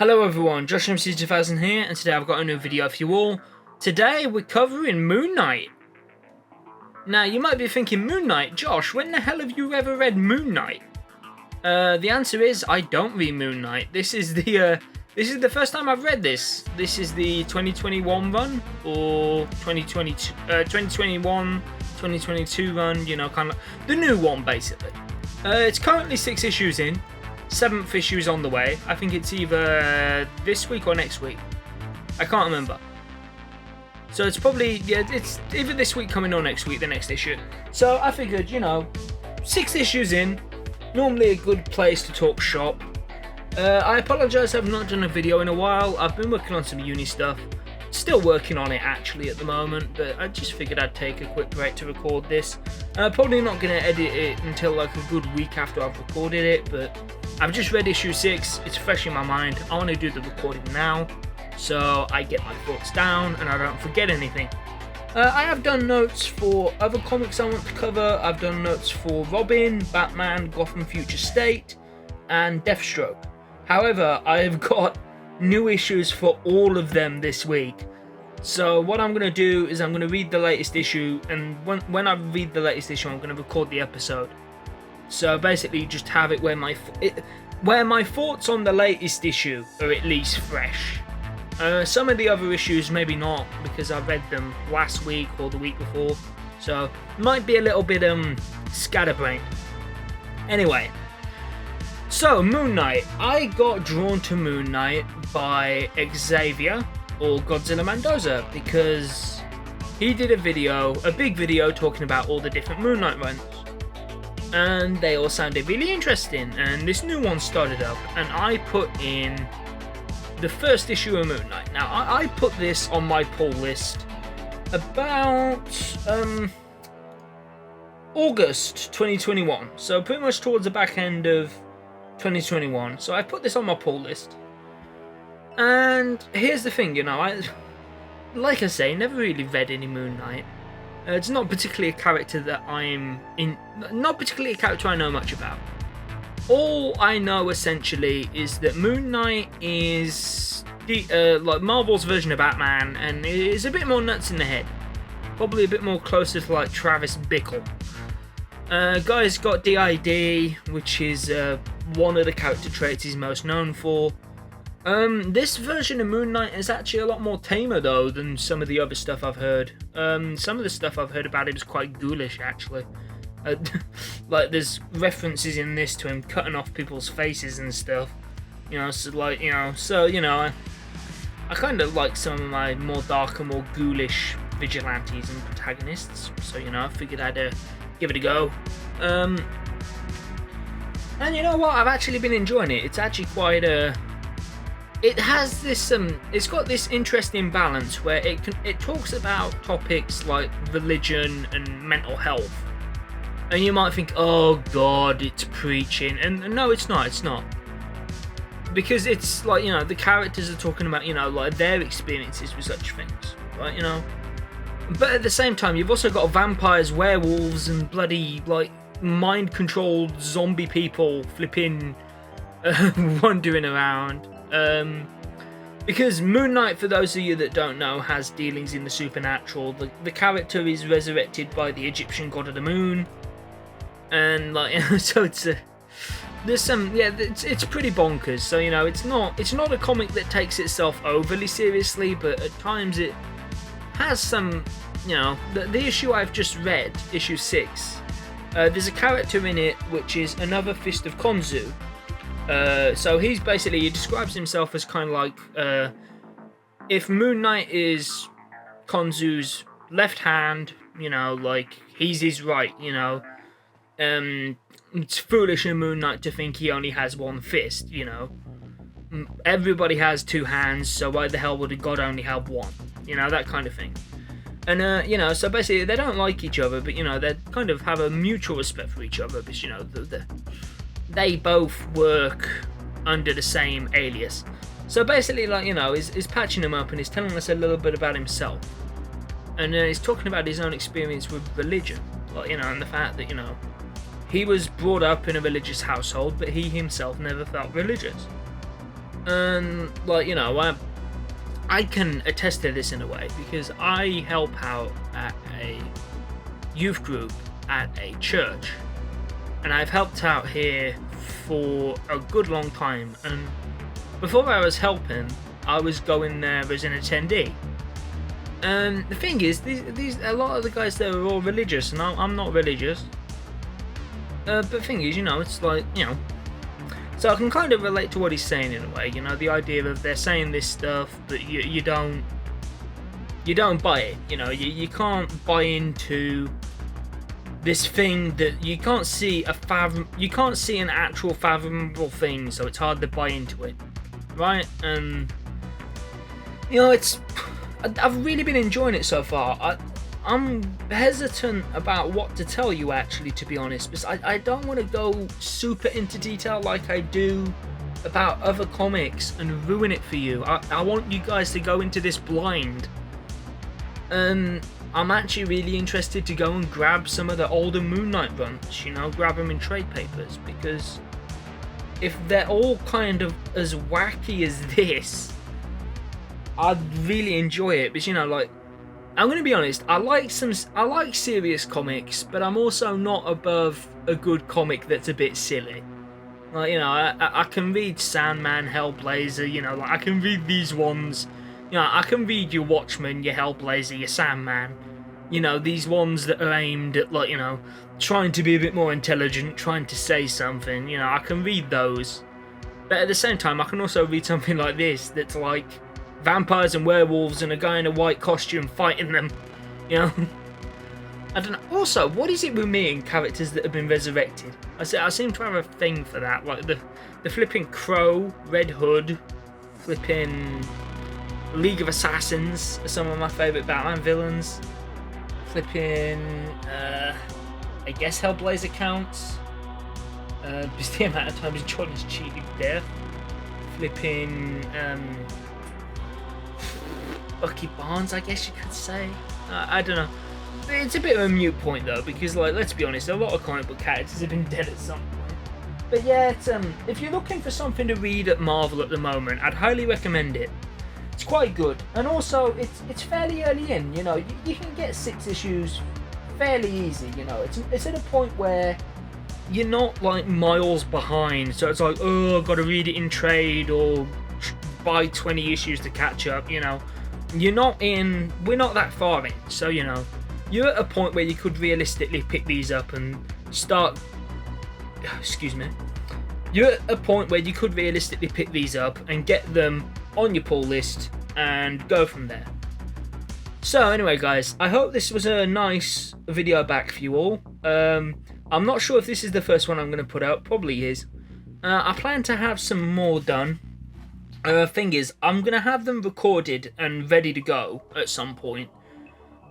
Hello everyone, Josh MC2000 here, and today I've got a new video for you all. Today we're covering Moon Knight. Now you might be thinking, Moon Knight? Josh, when the hell have you ever read Moon Knight? The answer is, I don't read Moon Knight. This is the first time I've read this. This is the 2021 run, or 2021, 2022 run, you know, kind of the new one basically. It's currently 6 issues in. 7th issue is on the way. I think it's either this week or next week. I can't remember. So it's probably, yeah, it's either this week coming or next week, the next issue. So I figured, you know, 6 issues in, normally a good place to talk shop. I apologise I've not done a video in a while. I've been working on some uni stuff. Still working on it actually at the moment, but I just figured I'd take a quick break to record this. Probably not going to edit it until like a good week after I've recorded it, but I've just read issue 6, it's fresh in my mind. I want to do the recording now, so I get my thoughts down and I don't forget anything. I have done notes for other comics I want to cover. I've done notes for Robin, Batman, Gotham Future State, and Deathstroke. However, I have got new issues for all of them this week. So what I'm going to do is I'm going to read the latest issue, and when I read the latest issue I'm going to record the episode. So basically just have it where my thoughts on the latest issue are at least fresh. Some of the other issues maybe not, because I read them last week or the week before, so might be a little bit scatterbrained. Anyway, so Moon Knight. I got drawn to Moon Knight by Xavier, or Godzilla Mendoza, because he did a big video talking about all the different Moon Knight runs. And they all sounded really interesting, and this new one started up, and I put in the first issue of Moon Knight. Now, I put this on my pull list about August 2021, so pretty much towards the back end of 2021. So I put this on my pull list, and here's the thing, you know, like I say, never really read any Moon Knight. It's not particularly a character that not particularly a character I know much about. All I know essentially is that Moon Knight is like Marvel's version of Batman, and is a bit more nuts in the head. Probably a bit more closer to like Travis Bickle. Guy's got DID, which is one of the character traits he's most known for. This version of Moon Knight is actually a lot more tamer though than some of the other stuff I've heard. Some of the stuff I've heard about him is quite ghoulish actually. Like there's references in this to him cutting off people's faces and stuff. You know, so like, you know, I kind of like some of my more darker, more ghoulish vigilantes and protagonists. So, you know, I figured I'd give it a go. And you know what? I've actually been enjoying it. It's actually quite it has this it's got this interesting balance where it talks about topics like religion and mental health, and you might think, oh god, it's preaching, and no, it's not, because it's like, you know, the characters are talking about, you know, like their experiences with such things, right, you know, but at the same time you've also got vampires, werewolves, and bloody like mind controlled zombie people flipping wandering around. Because Moon Knight, for those of you that don't know, has dealings in the supernatural. The character is resurrected by the Egyptian god of the moon, and like, so it's there's some, yeah, it's pretty bonkers. So, you know, it's not a comic that takes itself overly seriously, but at times it has some, you know, the issue I've just read, issue 6. There's a character in it which is another Fist of Khonshu. So he describes himself as kind of like, if Moon Knight is Khonshu's left hand, you know, like he's his right, you know. It's foolish in Moon Knight to think he only has one fist, you know. Everybody has 2 hands, so why the hell would a god only have one? You know, that kind of thing. And, you know, so basically they don't like each other, but, you know, they kind of have a mutual respect for each other, because, you know, they both work under the same alias. So basically, like, you know, he's patching him up, and he's telling us a little bit about himself. And he's talking about his own experience with religion. Like, you know, and the fact that, you know, he was brought up in a religious household, but he himself never felt religious. And like, you know, I can attest to this in a way because I help out at a youth group at a church, and I've helped out here for a good long time. And before I was helping, I was going there as an attendee. And the thing is, these a lot of the guys there are all religious, and I'm not religious. But the thing is, you know, it's like, you know, so I can kind of relate to what he's saying in a way. You know, the idea of they're saying this stuff, but you don't buy it. You know, you can't buy into this thing that you can't see you can't see an actual fathomable thing, so it's hard to buy into it, right? And you know, I've really been enjoying it so far. I'm hesitant about what to tell you, actually, to be honest, because I don't want to go super into detail like I do about other comics and ruin it for you. I want you guys to go into this blind. And I'm actually really interested to go and grab some of the older Moon Knight runs, you know, grab them in trade papers, because if they're all kind of as wacky as this, I'd really enjoy it. Because, you know, like, I'm going to be honest, I like serious comics, but I'm also not above a good comic that's a bit silly. Like, you know, I can read Sandman, Hellblazer, you know, like, I can read these ones. You know, I can read your Watchmen, your Hellblazer, your Sandman. You know, these ones that are aimed at, like, you know, trying to be a bit more intelligent, trying to say something. You know, I can read those. But at the same time, I can also read something like this that's like vampires and werewolves and a guy in a white costume fighting them, you know. I don't know. Also, what is it with me and characters that have been resurrected? I seem to have a thing for that, like the flipping Crow, Red Hood, flipping League of Assassins are some of my favourite Batman villains. Flipping, I guess Hellblazer counts. Just the amount of times Johnny's cheated death. Flipping, Bucky Barnes, I guess you could say. I don't know. It's a bit of a mute point though, because, like, let's be honest, a lot of comic book characters have been dead at some point. But yeah, it's, if you're looking for something to read at Marvel at the moment, I'd highly recommend it. It's quite good, and also it's fairly early in. You know, you can get 6 issues fairly easy. You know, it's at a point where you're not like miles behind, so it's like, oh, I've got to read it in trade or buy 20 issues to catch up. You know, we're not that far in, so you know, you're at a point where you could realistically pick these up and start. Excuse me. You're at a point where you could realistically pick these up and get them on your pull list and go from there. So anyway, guys, I hope this was a nice video back for you all. I'm not sure if this is the first one I'm going to put out. Probably is. I plan to have some more done. Thing is, I'm going to have them recorded and ready to go at some point.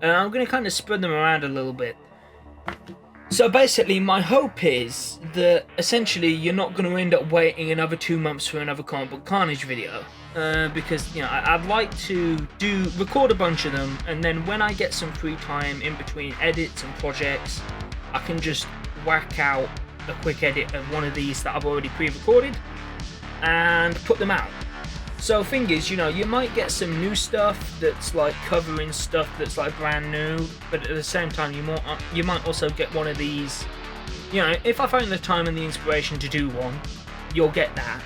I'm going to kind of spread them around a little bit. So basically, my hope is that essentially you're not going to end up waiting another 2 months for another Comic Book Carnage video. Because, you know, I'd like to record a bunch of them, and then when I get some free time in between edits and projects, I can just whack out a quick edit of one of these that I've already pre-recorded and put them out. So thing is, you know, you might get some new stuff that's like covering stuff that's like brand new, but at the same time you might also get one of these. You know, if I find the time and the inspiration to do one, you'll get that.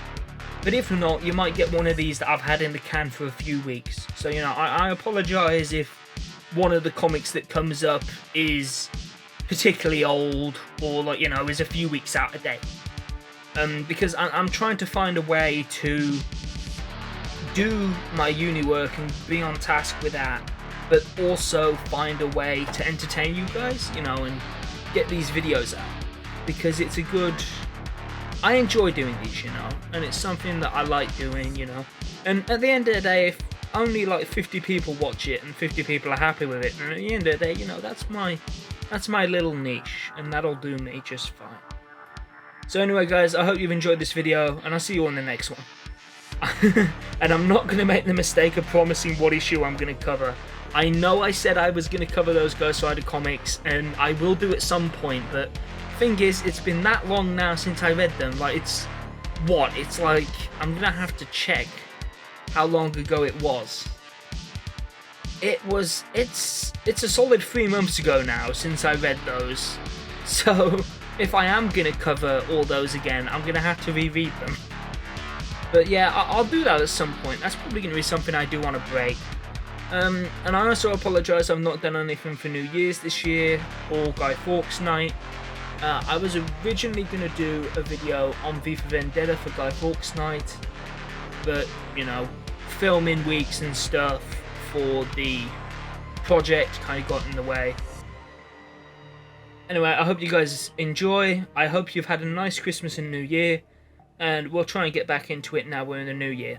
But if not, you might get one of these that I've had in the can for a few weeks. So, you know, I apologise if one of the comics that comes up is particularly old or, like, you know, is a few weeks out of date. Because I'm trying to find a way to do my uni work and be on task with that, but also find a way to entertain you guys, you know, and get these videos out. Because it's a good... I enjoy doing these, you know, and it's something that I like doing, you know. And at the end of the day, if only like 50 people watch it and 50 people are happy with it, and at the end of the day, you know, that's my little niche, and that'll do me just fine. So anyway, guys, I hope you've enjoyed this video, and I'll see you on the next one. And I'm not going to make the mistake of promising what issue I'm going to cover. I know I said I was going to cover those Ghost Rider comics, and I will do at some point, but thing is, it's been that long now since I read them. Like, what? It's like, I'm gonna have to check how long ago it was. It's a solid 3 months ago now since I read those. So, if I am gonna cover all those again, I'm gonna have to reread them. But yeah, I'll do that at some point. That's probably gonna be something I do want to break. And I also apologise I've not done anything for New Year's this year, or Guy Fawkes night. I was originally going to do a video on V for Vendetta for Guy Fawkes night, but, you know, filming weeks and stuff for the project kind of got in the way. Anyway, I hope you guys enjoy. I hope you've had a nice Christmas and New Year, and we'll try and get back into it now we're in the new year.